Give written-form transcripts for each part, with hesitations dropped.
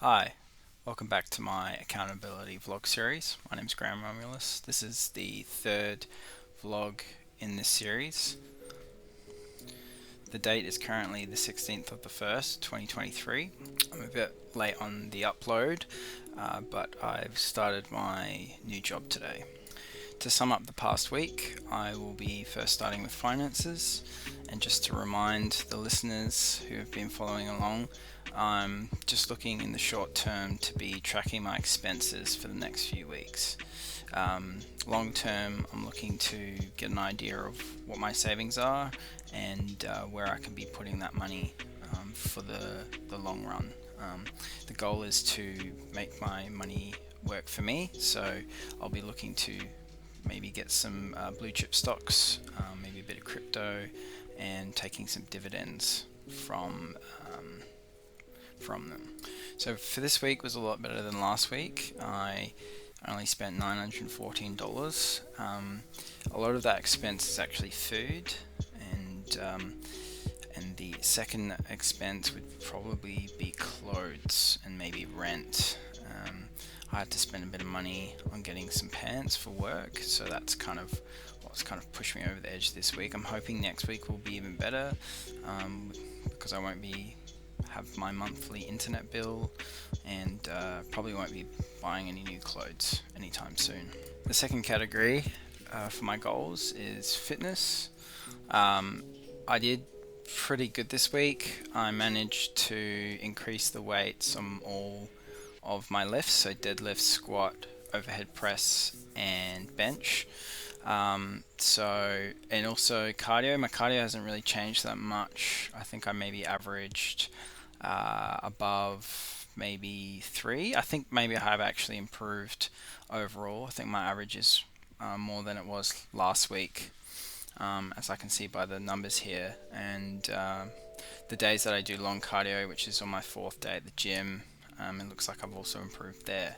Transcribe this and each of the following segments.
Hi, welcome back to my accountability vlog series. My name is Graham Romulus. This is the third vlog in this series. The date is currently the 16th of the 1st, 2023. I'm a bit late on the upload, but I've started my new job today. To sum up the past week, I will be first starting with finances, and just to remind the listeners who have been following along, I'm just looking in the short term to be tracking my expenses for the next few weeks. Long term, I'm looking to get an idea of what my savings are and where I can be putting that money for the long run. The goal is to make my money work for me, so I'll be looking to maybe get some blue chip stocks, maybe a bit of crypto, and taking some dividends from them. So for this week was a lot better than last week. I only spent $914. A lot of that expense is actually food, and the second expense would probably be clothes and maybe rent. I had to spend a bit of money on getting some pants for work, so that's kind of what's kind of pushed me over the edge this week. I'm hoping next week will be even better, because I won't be have my monthly internet bill, and probably won't be buying any new clothes anytime soon. The second category for my goals is fitness. I did pretty good this week. I managed to increase the weights on all of my lifts, so deadlift, squat, overhead press, and bench. And also cardio. My cardio hasn't really changed that much. I think I maybe averaged above maybe 3. I think maybe I have actually improved overall. I think my average is more than it was last week, as I can see by the numbers here. And the days that I do long cardio, which is on my 4th day at the gym, it looks like I've also improved there.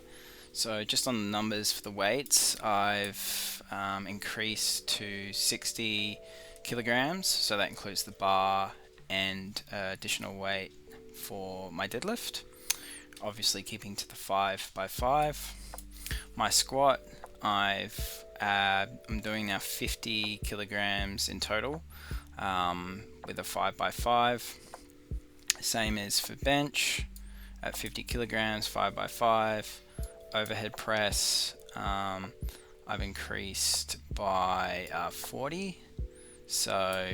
So just on the numbers for the weights, I've increased to 60 kilograms, so that includes the bar and additional weight for my deadlift, obviously keeping to the 5x5. My squat, I'm doing now 50 kilograms in total, with a 5x5. Same as for bench at 50 kilograms, 5x5. Overhead press, I've increased by 40, so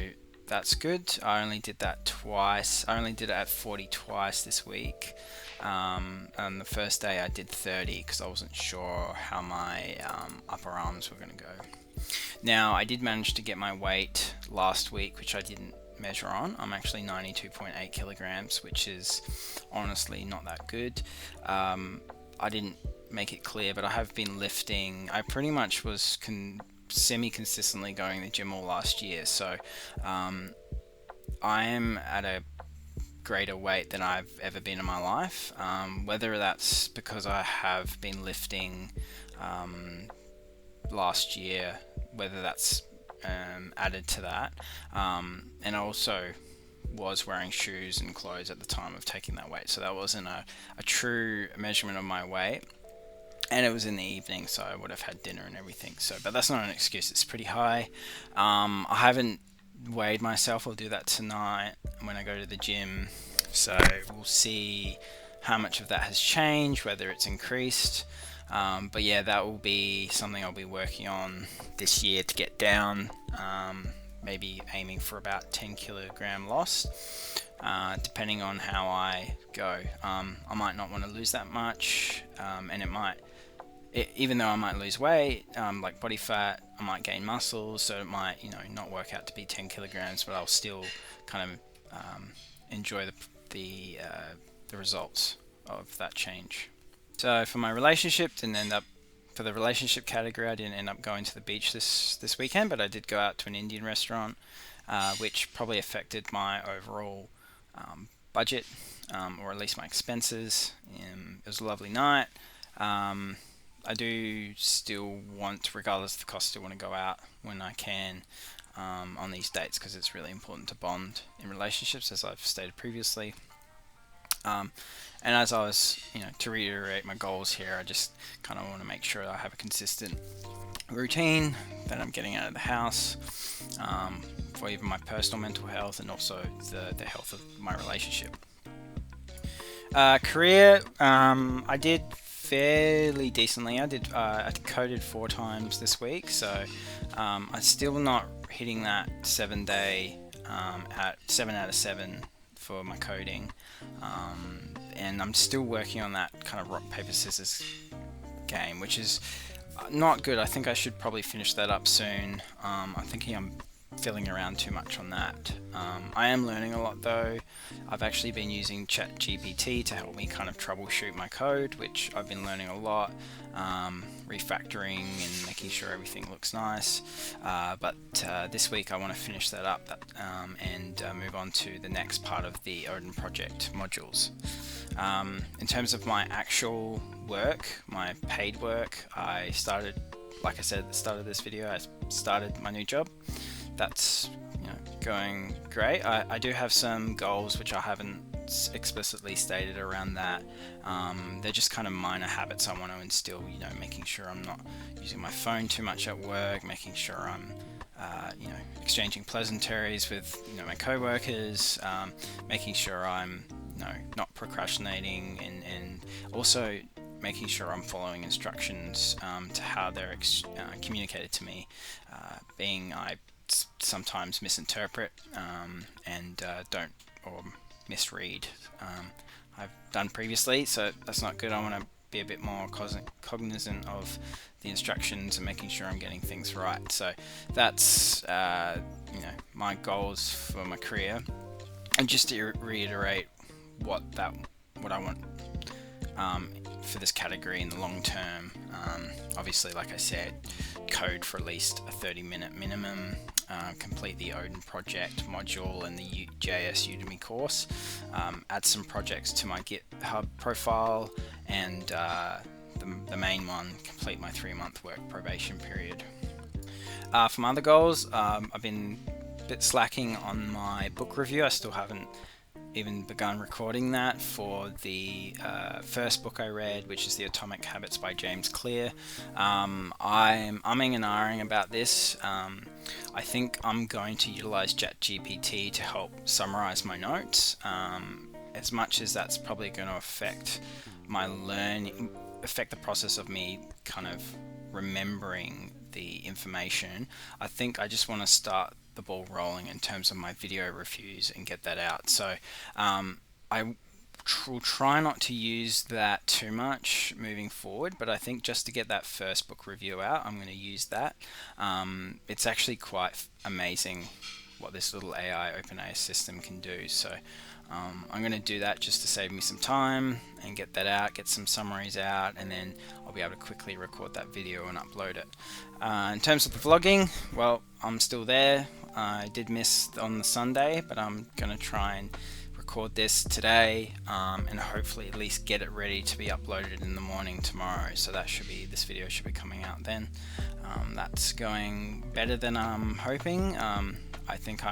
that's good. I only did that twice. I only did it at 40 twice this week. And the first day I did 30 because I wasn't sure how my upper arms were going to go. Now, I did manage to get my weight last week, which I didn't measure on. I'm actually 92.8 kilograms, which is honestly not that good. I didn't make it clear, but I have been lifting. I pretty much was semi-consistently going to the gym all last year, so I am at a greater weight than I've ever been in my life. Whether that's because I have been lifting last year, whether that's added to that, and I also was wearing shoes and clothes at the time of taking that weight, so that wasn't a true measurement of my weight. And it was in the evening, so I would have had dinner and everything. So, but that's not an excuse. It's pretty high. I haven't weighed myself. I'll do that tonight when I go to the gym. So we'll see how much of that has changed, whether it's increased. But yeah, that will be something I'll be working on this year to get down. Maybe aiming for about 10 kilogram loss, depending on how I go. I might not want to lose that much, and even though I might lose weight, like body fat, I might gain muscle, so it might, not work out to be 10 kilograms, but I'll still kind of enjoy the results of that change. So for my relationship, for the relationship category, I didn't end up going to the beach this weekend, but I did go out to an Indian restaurant, which probably affected my overall budget, or at least my expenses. It was a lovely night. I do still want, regardless of the cost, still want to go out when I can on these dates, because it's really important to bond in relationships, as I've stated previously. And as I was, to reiterate my goals here, I just kind of want to make sure that I have a consistent routine, that I'm getting out of the house, for even my personal mental health and also the health of my relationship. Career, I did fairly decently. I coded 4 times this week, so I'm still not hitting that 7-day at 7 out of 7 for my coding, and I'm still working on that kind of rock paper scissors game, which is not good. I think I should probably finish that up soon. I'm thinking I'm fiddling around too much on that. I am learning a lot though. I've actually been using ChatGPT to help me kind of troubleshoot my code, which I've been learning a lot, refactoring and making sure everything looks nice. But this week I want to finish that up and move on to the next part of the Odin project modules. In terms of my actual work, my paid work, I started, like I said at the start of this video, I started my new job. That's going great. I do have some goals which I haven't explicitly stated around that. They're just kind of minor habits I want to instill, making sure I'm not using my phone too much at work, making sure I'm exchanging pleasantries with my co-workers, making sure I'm not procrastinating, and also making sure I'm following instructions to how they're communicated to me, being I sometimes misinterpret and don't, or misread. I've done previously, so that's not good. I want to be a bit more cognizant of the instructions and making sure I'm getting things right. So that's my goals for my career. And just to reiterate what I want for this category in the long term, obviously, like I said, code for at least a 30-minute minimum, complete the Odin project module and the JS Udemy course, add some projects to my GitHub profile, and the main one, complete my 3-month work probation period. For my other goals, I've been a bit slacking on my book review. I still haven't even begun recording that for the first book I read, which is The Atomic Habits by James Clear. I'm umming and ahhing about this. I think I'm going to utilize ChatGPT to help summarize my notes, as much as that's probably going to affect my learning, affect the process of me kind of remembering the information. I think I just want to start the ball rolling in terms of my video reviews and get that out. So I will try not to use that too much moving forward, but I think just to get that first book review out, I'm going to use that. It's actually quite amazing what this little AI OpenAI system can do. So I'm going to do that just to save me some time and get that out, get some summaries out, and then I'll be able to quickly record that video and upload it. In terms of the vlogging, well, I'm still there. I did miss on the Sunday, but I'm going to try and record this today, and hopefully at least get it ready to be uploaded in the morning tomorrow. So this video should be coming out then. That's going better than I'm hoping. I think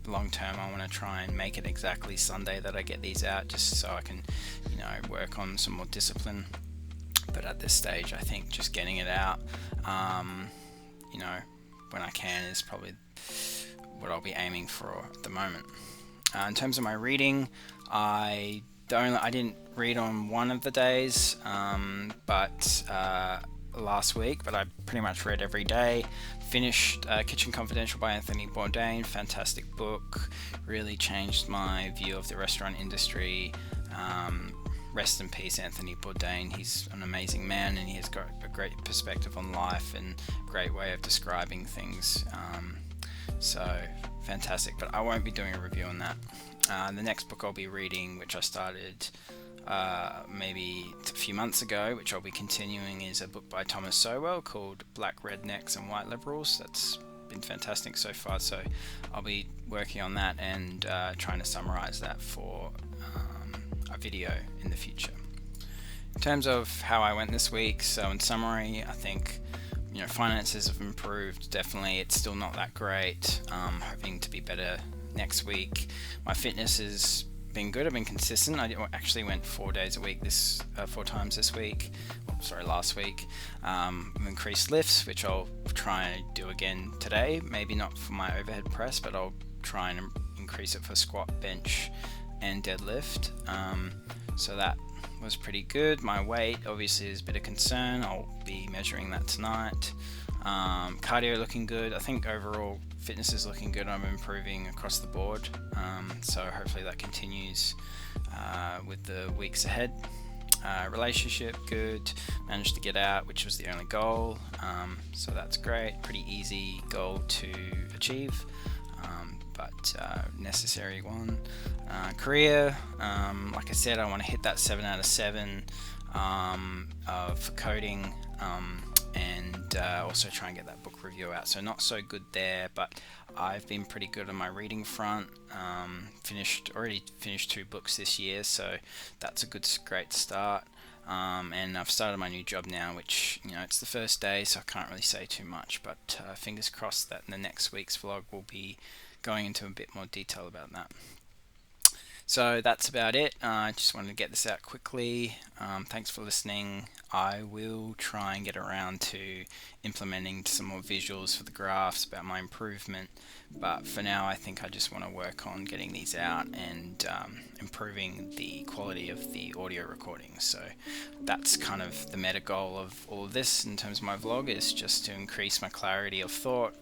long term I want to try and make it exactly Sunday that I get these out, just so I can work on some more discipline. But at this stage, I think just getting it out when I can is probably what I'll be aiming for at the moment. In terms of my reading, I didn't read on one of the days, but last week, but I pretty much read every day. Finished Kitchen Confidential by Anthony Bourdain. Fantastic book, really changed my view of the restaurant industry. Rest in peace, Anthony Bourdain. He's an amazing man, and he has got a great perspective on life and great way of describing things. So fantastic, but I won't be doing a review on that. The next book I'll be reading, which I started maybe a few months ago, which I'll be continuing, is a book by Thomas Sowell called Black Rednecks and White Liberals. That's been fantastic so far, so I'll be working on that and trying to summarize that for a video in the future. In terms of how I went this week, so in summary, I think finances have improved. Definitely, it's still not that great. Hoping to be better next week. My fitness is been good. I've been consistent. I actually went 4 days a week 4 times this week. Sorry, last week. I've increased lifts, which I'll try and do again today. Maybe not for my overhead press, but I'll try and increase it for squat, bench, and deadlift. So that was pretty good. My weight obviously is a bit of concern. I'll be measuring that tonight. Cardio looking good. I think overall fitness is looking good. I'm improving across the board. So hopefully that continues with the weeks ahead. Relationship good. Managed to get out, which was the only goal. So that's great. Pretty easy goal to achieve. But necessary one. Career, like I said, I want to hit that 7 out of 7 for coding, and also try and get that book review out. So not so good there, but I've been pretty good on my reading front. Already finished 2 books this year, so that's a great start. And I've started my new job now, which, it's the first day, so I can't really say too much, but fingers crossed that in the next week's vlog we'll be going into a bit more detail about that. So that's about it. I just wanted to get this out quickly. Thanks for listening. I will try and get around to implementing some more visuals for the graphs about my improvement, but for now I think I just want to work on getting these out and improving the quality of the audio recording. So that's kind of the meta goal of all of this in terms of my vlog, is just to increase my clarity of thought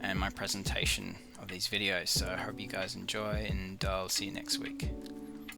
and my presentation of these videos. So I hope you guys enjoy, and I'll see you next week.